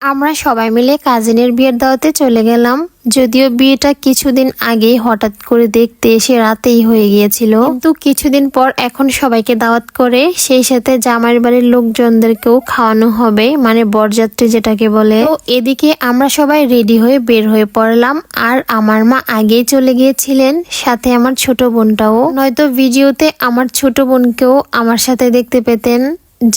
আমরা সবাই মিলে কাজিনের বিয়ের দাওয়াতে চলে গেলাম। যদিও বিয়েটা কিছুদিন আগেই হঠাৎ করে দেখতে এসে রাতেই হয়ে গিয়েছিল, কিন্তু কিছুদিন পর এখন সবাইকে দাওয়াত করে সেই সাথে জামাইয়ের বাড়ির লোকজনদেরকেও খাওয়ানো হবে, মানে বরযাত্রী যেটাকে বলে। তো এদিকে আমরা সবাই রেডি হয়ে বের হয়ে পড়লাম, আর আমার মা আগেই চলে গিয়েছিলেন, সাথে আমার ছোট বোনটাও। নয়তো ভিডিওতে আমার ছোট বোনকেও আমার সাথে দেখতে পেতেন।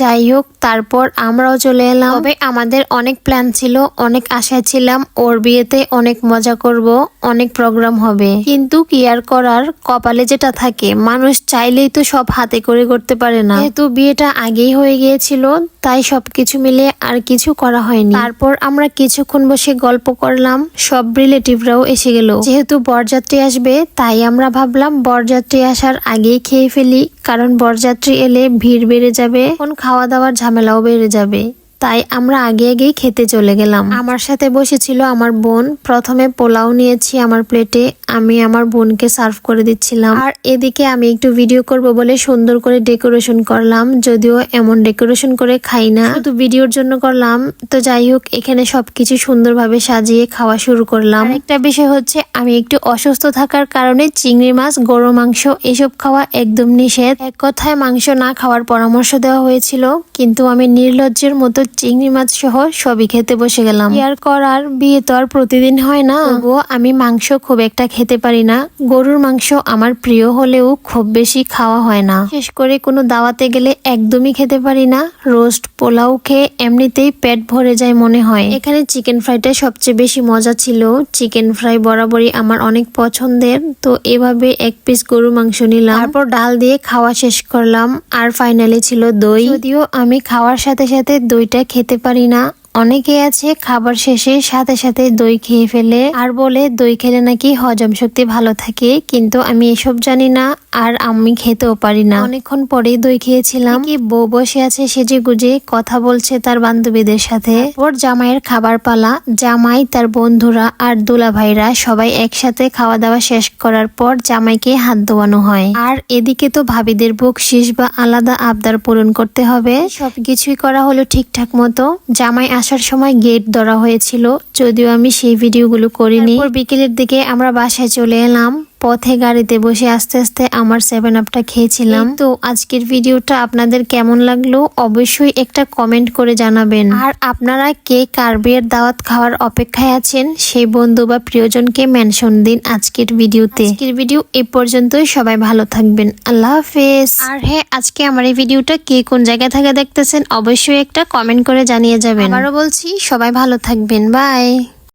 যাই হোক, তারপর আমরাও চলে এলাম। তবে আমাদের অনেক প্ল্যান ছিল, অনেক আশায় ছিলাম ওর বিয়েতে অনেক মজা করব, অনেক প্রোগ্রাম হবে। কিন্তু কি আর করার, কপালে যেটা থাকে মানুষ চাইলেই তো সব হাতে করে করতে পারে না। যেহেতু বিয়েটা আগেই হয়ে গিয়েছিল, তাই সবকিছু মিলে আর কিছু করা হয়নি। তারপর আমরা কিছুক্ষণ বসে গল্প করলাম, সব রিলেটিভরাও এসে গেল। যেহেতু বরযাত্রী আসবে, তাই আমরা ভাবলাম বরযাত্রী আসার আগেই খেয়ে ফেলি, কারণ বরযাত্রী এলে ভিড় বেড়ে যাবে, খাওয়া দাওয়ার ঝামেলাও বেড়ে যাবে। তাই আমরা আগেই খেতে চলে গেলাম। আমার সাথে বসেছিল আমার বোন। প্রথমে পোলাও নিয়েছি আমার প্লেটে, আমি আমার বোনকে সার্ভ করে দিচ্ছিলাম। আর এদিকে আমি একটু ভিডিও করব বলে সুন্দর করে ডেকোরেশন করলাম, যদিও এমন ডেকোরেশন করে খাই না, শুধু ভিডিওর জন্য করলাম। তো যাই হোক, এখানে সবকিছু সুন্দরভাবে সাজিয়ে খাওয়া শুরু করলাম। একটা বিষয় হচ্ছে, আমি একটু অসুস্থ থাকার কারণে চিংড়ি মাছ, গরু মাংস এসব খাওয়া একদম নিষেধ। এক কথায় মাংস না খাওয়ার পরামর্শ দেওয়া হয়েছিল, কিন্তু আমি নির্লজ্জের মতো চিংড়ি মাছ সহ সবই খেতে বসে গেলাম। কি আর করার, বিয়ে তো আর প্রতিদিন হয় না। তবুও আমি মাংস খুব একটা খেতে পারি না। গরুর মাংস আমার প্রিয় হলেও খুব বেশি খাওয়া হয় না। বিশেষ করে কোনো দাওয়াতে গেলে একদমই খেতে পারি না। রোস্ট, পোলাও খেয়ে এমনিতেই পেট ভরে যায় মনে হয়। এখানে চিকেন ফ্রাইটা সবচেয়ে বেশি মজা ছিল। চিকেন ফ্রাই বরাবরই আমার অনেক পছন্দের, তো এভাবে এক পিস গরুর মাংস নিলাম, তারপর ডাল দিয়ে খাওয়া শেষ করলাম। আর ফাইনালি ছিল দই। যদিও আমি খাওয়ার সাথে সাথে দইটা খেতে পারি না। অনেকে আছে খাবার শেষে সাথে সাথে দই খেয়ে ফেলে, আর বলে দই খেলে নাকি হজম শক্তি ভালো থাকে, কিন্তু আমি এসব জানি না, আর আমি খেতেও পারি না। অনেকক্ষণ পরেই দই খেয়েছিলাম। কি বউ বসে আছে সেজে গুজে কথা বলছে তার বান্ধবীদের সাথে। ওর জামাইয়ের খাবার পালা। জামাই, তার বন্ধুরা আর দুলা ভাইরা সবাই একসাথে খাওয়া দাওয়া শেষ করার পর জামাইকে হাত ধোয়ানো হয়। আর এদিকে তো ভাবিদের বকশিস বা আলাদা আবদার পূরণ করতে হবে। সবকিছুই করা হলো ঠিকঠাক মতো। জামাই আসার সময় গেট ধরা হয়েছিল, যদিও আমি সেই ভিডিওগুলো করিনি। বিকেলের দিকে আমরা বাসায় চলে এলাম। পথে গাড়িতে বসে আস্তে আস্তে আমার 7 আপটা খেয়েছিলাম। তো আজকের ভিডিওটা আপনাদের কেমন লাগলো অবশ্যই একটা কমেন্ট করে জানাবেন। আর আপনারা কে কার বিয়ের দাওয়াত খাওয়ার অপেক্ষায় আছেন, সেই বন্ধু বা প্রিয়জনকে মেনশন দিন আজকের ভিডিওতে। আজকের ভিডিও এ পর্যন্তই। সবাই ভালো থাকবেন। আল্লাহ হাফেজ। আর হ্যাঁ, আজকে আমার এই ভিডিওটা কে কোন জায়গা থেকে দেখতেছেন অবশ্যই একটা কমেন্ট করে জানিয়ে যাবেন। আবারও বলছি, সবাই ভালো থাকবেন। বাই।